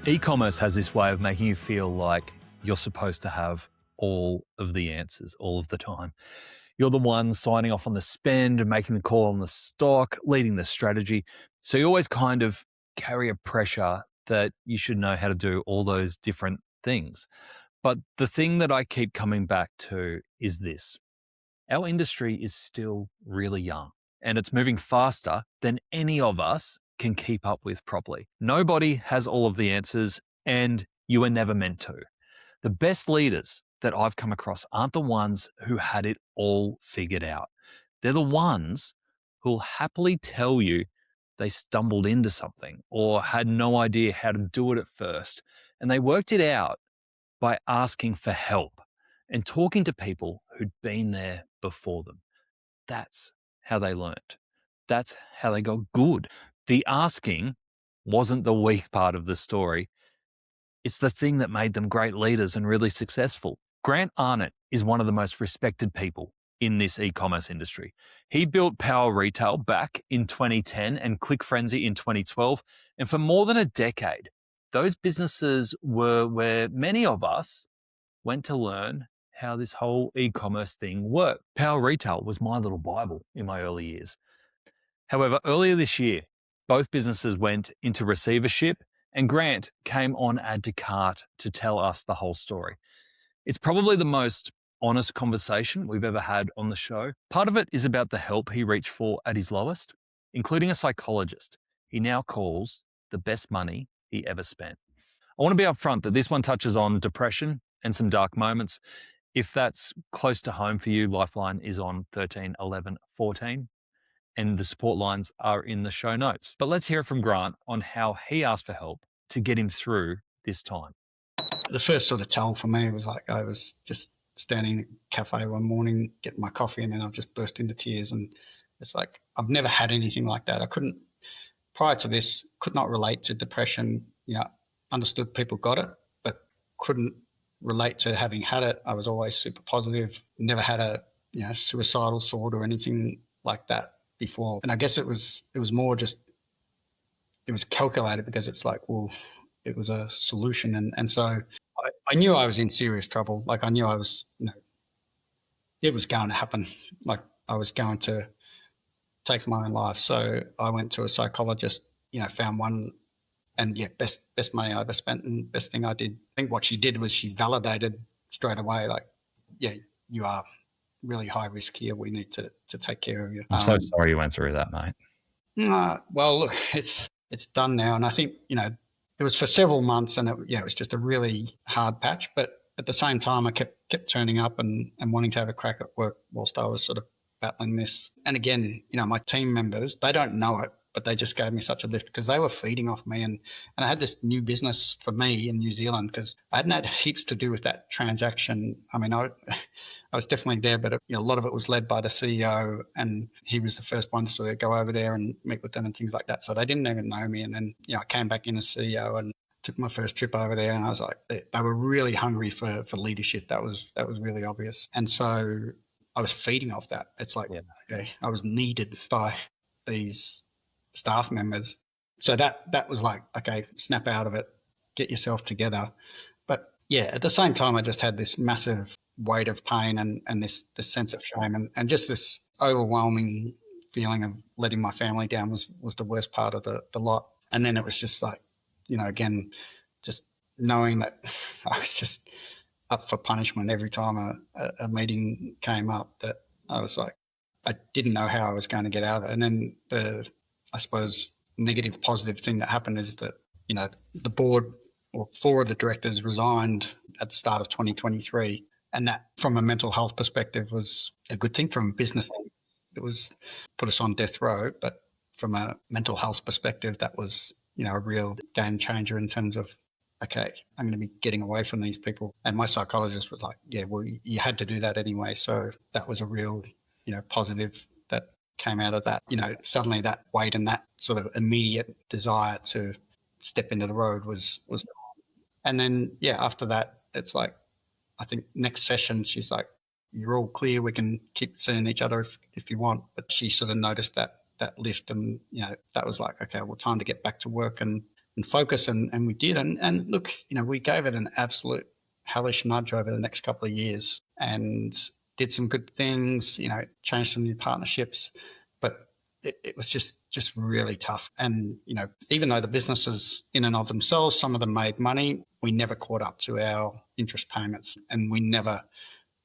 E-commerce has this way of making you feel like you're supposed to have all of the answers all of the time. You're the one signing off on the spend, making the call on the stock, leading the strategy. So you always kind of carry a pressure that you should know how to do all those different things. But the thing that I keep coming back to is this. Our industry is still really young and it's moving faster than any of us can keep up with properly. Nobody has all of the answers and you are never meant to. The best leaders that I've come across aren't the ones who had it all figured out. They're the ones who'll happily tell you they stumbled into something or had no idea how to do it at first. And they worked it out by asking for help and talking to people who'd been there before them. That's how they learned. That's how they got good. The asking wasn't the weak part of the story. It's the thing that made them great leaders and really successful. Grant Arnott is one of the most respected people in this e-commerce industry. He built Power Retail back in 2010 and Click Frenzy in 2012. And for more than a decade, those businesses were where many of us went to learn how this whole e-commerce thing worked. Power Retail was my little Bible in my early years. However, earlier this year, both businesses went into receivership and Grant came on Add to Cart to tell us the whole story. It's probably the most honest conversation we've ever had on the show. Part of it is about the help he reached for at his lowest, including a psychologist he now calls the best money he ever spent. I want to be upfront that this one touches on depression and some dark moments. If that's close to home for you, Lifeline is on 13, 11, 14, and the support lines are in the show notes. But let's hear from Grant on how he asked for help to get him through this time. The first sort of tell for me was like I was just standing in a cafe one morning, getting my coffee, and then I've just burst into tears. And it's like I've never had anything like that. I couldn't, prior to this, could not relate to depression. Understood people got it, but couldn't relate to having had it. I was always super positive, never had a suicidal thought or anything like that before. And I guess it was more just, it was calculated because it's like, well, it was a solution. And so I knew I was in serious trouble. Like I knew I was, it was going to happen. Like I was going to take my own life. So I went to a psychologist, found one, and best money I ever spent and best thing I did. I think what she did was she validated straight away, like, yeah, you are really high risk here. We need to take care of you. I'm so sorry you went through that, mate. Well, look, it's done now. And I think, it was for several months and it was just a really hard patch. But at the same time, I kept turning up and wanting to have a crack at work whilst I was sort of battling this. And again, my team members, they don't know it, but they just gave me such a lift because they were feeding off me. And I had this new business for me in New Zealand because I hadn't had heaps to do with that transaction. I mean, I was definitely there, but a lot of it was led by the CEO, and he was the first one to sort of go over there and meet with them and things like that. So they didn't even know me. And then, I came back in as CEO and took my first trip over there, and I was like, they were really hungry for leadership. That was really obvious. And so I was feeding off that. It's like, I was needed by these staff members. So that was like, okay, snap out of it, get yourself together. But yeah, at the same time, I just had this massive weight of pain and this sense of shame and just this overwhelming feeling of letting my family down was the worst part of the lot. And then it was just like, again, just knowing that I was just up for punishment every time a meeting came up, that I was like, I didn't know how I was going to get out of it. And then I suppose, negative, positive thing that happened is that, the board or 4 of the directors resigned at the start of 2023. And that, from a mental health perspective, was a good thing. From a business, it was put us on death row. But from a mental health perspective, that was, a real game changer in terms of, okay, I'm going to be getting away from these people. And my psychologist was like, yeah, well, you had to do that anyway. So that was a real, positive that came out of that. Suddenly that weight and that sort of immediate desire to step into the road was gone. And then, after that, it's like, I think next session, she's like, you're all clear. We can keep seeing each other if you want. But she sort of noticed that lift and, that was like, okay, well, time to get back to work. And focus, and we did. And look, we gave it an absolute hellish nudge over the next couple of years and did some good things, changed some new partnerships, but it was just really tough. And, even though the businesses in and of themselves, some of them made money, we never caught up to our interest payments, and we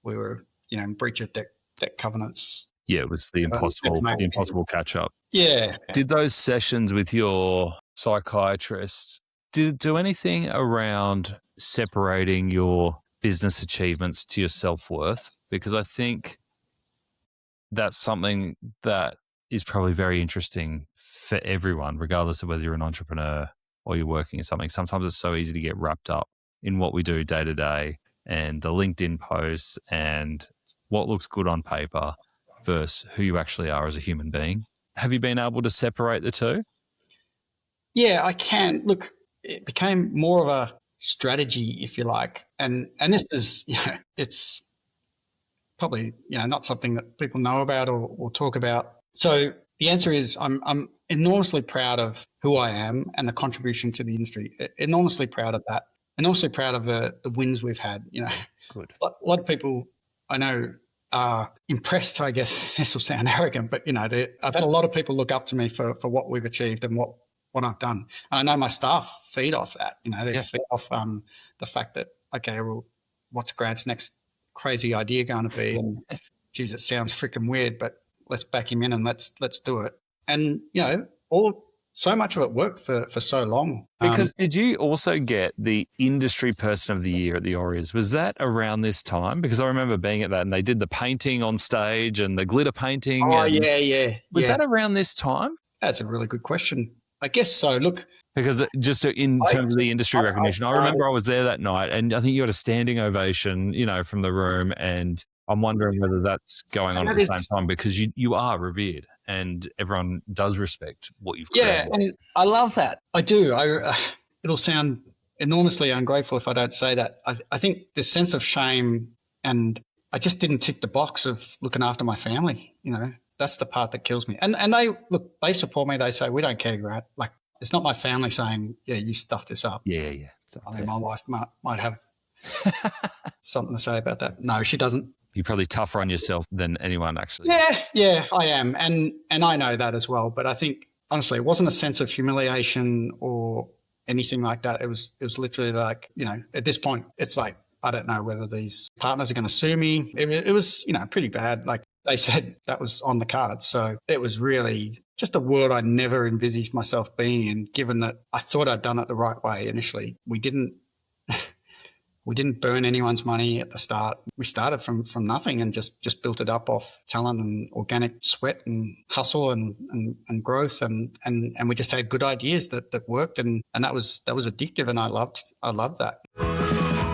were, in breach of debt covenants. Yeah, it was the impossible catch up. Yeah. Did those sessions with your psychiatrist, did it do anything around separating your business achievements to your self-worth? Because I think that's something that is probably very interesting for everyone, regardless of whether you're an entrepreneur or you're working in something. Sometimes it's so easy to get wrapped up in what we do day to day and the LinkedIn posts and what looks good on paper versus who you actually are as a human being. Have you been able to separate the two? Yeah, I can. Look, it became more of a strategy, if you like. And this is, it's probably, not something that people know about or talk about. So the answer is I'm enormously proud of who I am and the contribution to the industry. Enormously proud of that. Enormously proud of the wins we've had. Good. A lot of people I know are impressed. I guess this will sound arrogant, but I've had a lot of people look up to me for what we've achieved and what I've done. I know my staff feed off that. They feed off the fact that, okay, well, what's Grant's next crazy idea going to be? And geez, it sounds freaking weird, but let's back him in and let's do it. And so much of it worked for so long. Because did you also get the industry person of the year at the Aureas? Was that around this time? Because I remember being at that and they did the painting on stage and the glitter painting. Oh, yeah. Was that around this time? That's a really good question. I guess so. Look, because just in terms of the industry recognition, I remember I was there that night and I think you got a standing ovation, from the room, and I'm wondering whether that's going on at the same time because you are revered and everyone does respect what you've created. Yeah, and I love that. I do. It'll sound enormously ungrateful if I don't say that. I think this sense of shame, and I just didn't tick the box of looking after my family, That's the part that kills me. And they support me. They say, we don't care, Grant. Like, it's not my family saying, yeah, you stuffed this up. Yeah. I think my wife might have something to say about that. No, she doesn't. You're probably tougher on yourself than anyone actually. Yeah, I am. And I know that as well. But I think, honestly, it wasn't a sense of humiliation or anything like that. It was literally like, at this point, it's like, I don't know whether these partners are going to sue me. It was, pretty bad. Like, they said that was on the cards. So it was really just a world I never envisaged myself being in, given that I thought I'd done it the right way initially. We didn't burn anyone's money at the start. We started from nothing and just built it up off talent and organic sweat and hustle and growth. And we just had good ideas that worked. And that was addictive. And I loved that.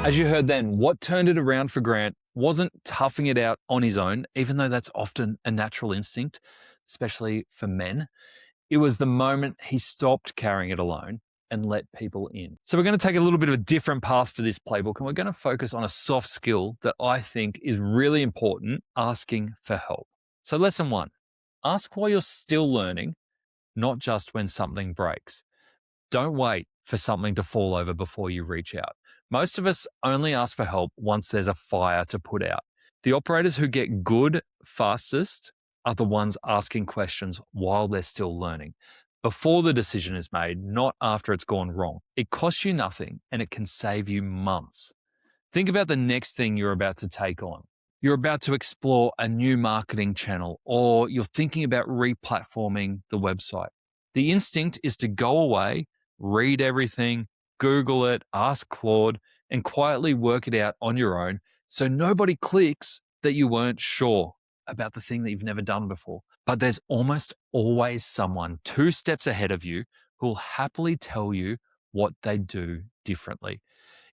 As you heard then, what turned it around for Grant wasn't toughing it out on his own, even though that's often a natural instinct, especially for men. It was the moment he stopped carrying it alone and let people in. So we're going to take a little bit of a different path for this playbook, and we're going to focus on a soft skill that I think is really important, asking for help. So lesson 1, ask while you're still learning, not just when something breaks. Don't wait for something to fall over before you reach out. Most of us only ask for help once there's a fire to put out. The operators who get good fastest are the ones asking questions while they're still learning, before the decision is made, not after it's gone wrong. It costs you nothing and it can save you months. Think about the next thing you're about to take on. You're about to explore a new marketing channel, or you're thinking about replatforming the website. The instinct is to go away, read everything, Google it, ask Claude, and quietly work it out on your own so nobody clicks that you weren't sure about the thing that you've never done before. But there's almost always someone 2 steps ahead of you who'll happily tell you what they do differently.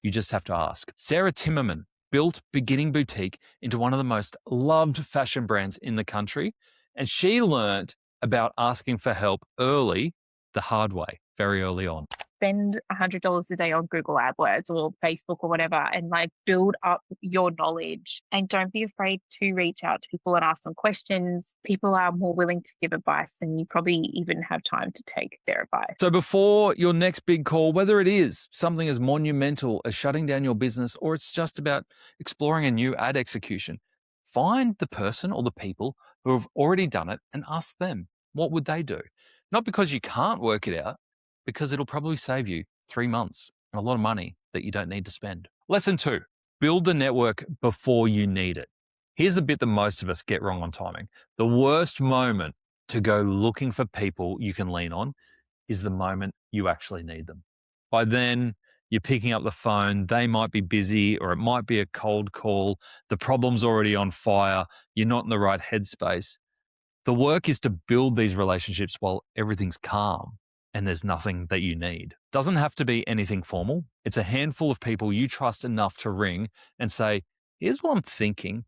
You just have to ask. Sarah Timmerman built Beginning Boutique into one of the most loved fashion brands in the country, and she learned about asking for help early, the hard way, very early on. spend $100 a day on Google AdWords or Facebook or whatever, and like build up your knowledge. And don't be afraid to reach out to people and ask them questions. People are more willing to give advice than you probably even have time to take their advice. So before your next big call, whether it is something as monumental as shutting down your business or it's just about exploring a new ad execution, find the person or the people who have already done it and ask them, what would they do? Not because you can't work it out, because it'll probably save you 3 months and a lot of money that you don't need to spend. Lesson 2, build the network before you need it. Here's the bit that most of us get wrong on timing. The worst moment to go looking for people you can lean on is the moment you actually need them. By then, you're picking up the phone, they might be busy, or it might be a cold call, the problem's already on fire, you're not in the right headspace. The work is to build these relationships while everything's calm and there's nothing that you need. Doesn't have to be anything formal. It's a handful of people you trust enough to ring and say, here's what I'm thinking.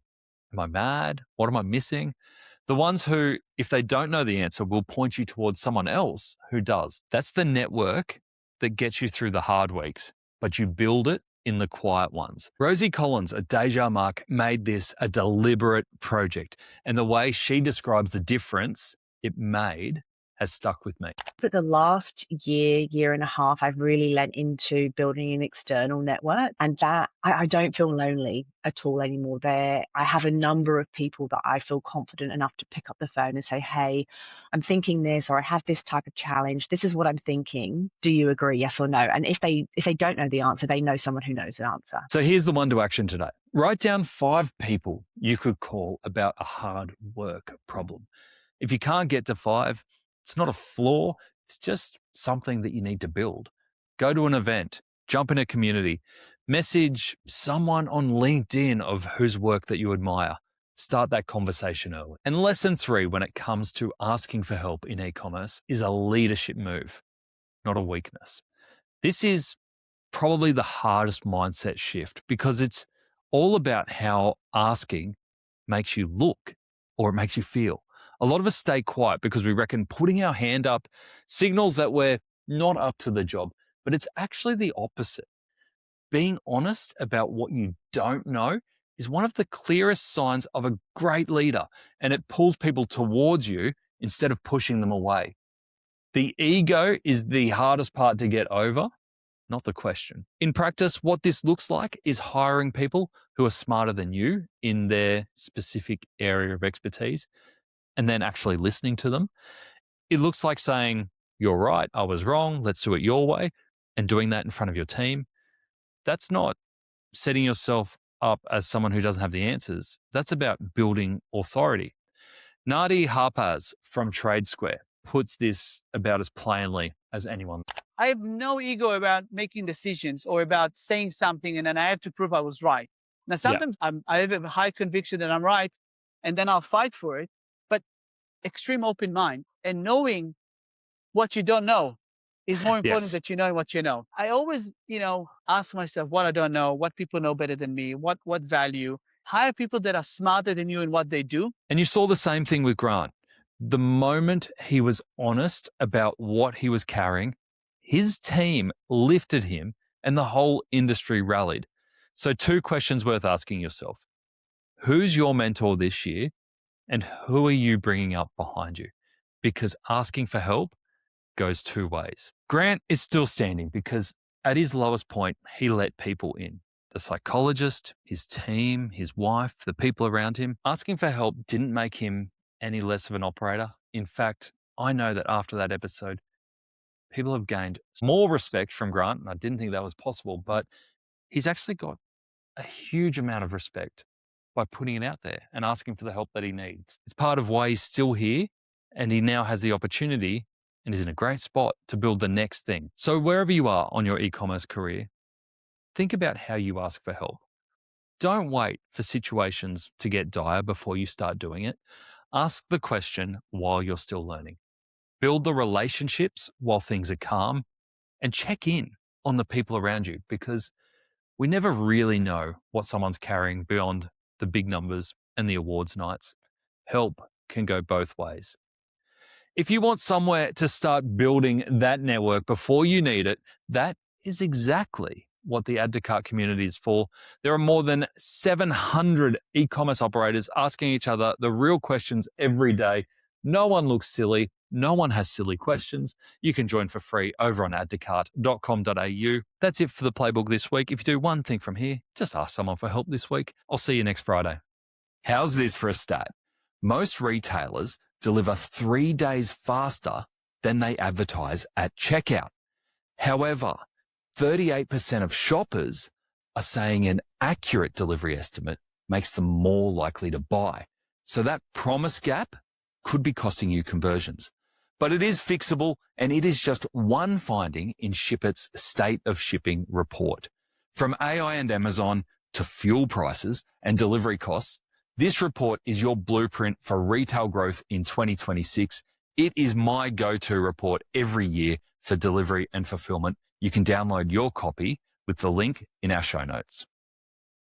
Am I mad? What am I missing? The ones who, if they don't know the answer, will point you towards someone else who does. That's the network that gets you through the hard weeks, but you build it in the quiet ones. Rosie Collins at Deja Mark made this a deliberate project, and the way she describes the difference it made has stuck with me. But the last year and a half, I've really lent into building an external network, and that I don't feel lonely at all anymore. I have a number of people that I feel confident enough to pick up the phone and say, hey, I'm thinking this, or I have this type of challenge. This is what I'm thinking. Do you agree? Yes or no? And if they don't know the answer, they know someone who knows the answer. So here's the one to action today. Write down 5 people you could call about a hard work problem. If you can't get to 5, it's not a flaw. It's just something that you need to build. Go to an event, jump in a community, message someone on LinkedIn of whose work that you admire. Start that conversation early. And lesson 3, when it comes to asking for help in e-commerce, is a leadership move, not a weakness. This is probably the hardest mindset shift because it's all about how asking makes you look or it makes you feel. A lot of us stay quiet because we reckon putting our hand up signals that we're not up to the job, but it's actually the opposite. Being honest about what you don't know is one of the clearest signs of a great leader, and it pulls people towards you instead of pushing them away. The ego is the hardest part to get over, not the question. In practice, what this looks like is hiring people who are smarter than you in their specific area of expertise, and then actually listening to them. It looks like saying, you're right, I was wrong, let's do it your way, and doing that in front of your team. That's not setting yourself up as someone who doesn't have the answers. That's about building authority. Nadi Harpaz from Trade Square puts this about as plainly as anyone. I have no ego about making decisions or about saying something and then I have to prove I was right. Now, sometimes I have a high conviction that I'm right and then I'll fight for it. But extreme open mind and knowing what you don't know is more important than you know what you know. I always, ask myself what I don't know, what people know better than me, what value. Hire people that are smarter than you in what they do. And you saw the same thing with Grant. The moment he was honest about what he was carrying, his team lifted him and the whole industry rallied. So 2 questions worth asking yourself. Who's your mentor this year? And who are you bringing up behind you? Because asking for help goes 2 ways. Grant is still standing because at his lowest point, he let people in. The psychologist, his team, his wife, the people around him. Asking for help didn't make him any less of an operator. In fact, I know that after that episode, people have gained more respect from Grant, and I didn't think that was possible, but he's actually got a huge amount of respect by putting it out there and asking for the help that he needs. It's part of why he's still here, and he now has the opportunity and is in a great spot to build the next thing. So wherever you are on your e-commerce career, think about how you ask for help. Don't wait for situations to get dire before you start doing it. Ask the question while you're still learning. Build the relationships while things are calm, and check in on the people around you because we never really know what someone's carrying beyond the big numbers and the awards nights. Help can go both ways. If you want somewhere to start building that network before you need it, that is exactly what the Add to Cart community is for. There are more than 700 e-commerce operators asking each other the real questions every day. No one looks silly. No one has silly questions. You can join for free over on addtocart.com.au. That's it for the playbook this week. If you do one thing from here, just ask someone for help this week. I'll see you next Friday. How's this for a stat? Most retailers deliver 3 days faster than they advertise at checkout. However, 38% of shoppers are saying an accurate delivery estimate makes them more likely to buy. So that promise gap could be costing you conversions. But it is fixable, and it is just one finding in Shipit's State of Shipping report. From AI and Amazon to fuel prices and delivery costs, this report is your blueprint for retail growth in 2026. It is my go-to report every year for delivery and fulfillment. You can download your copy with the link in our show notes.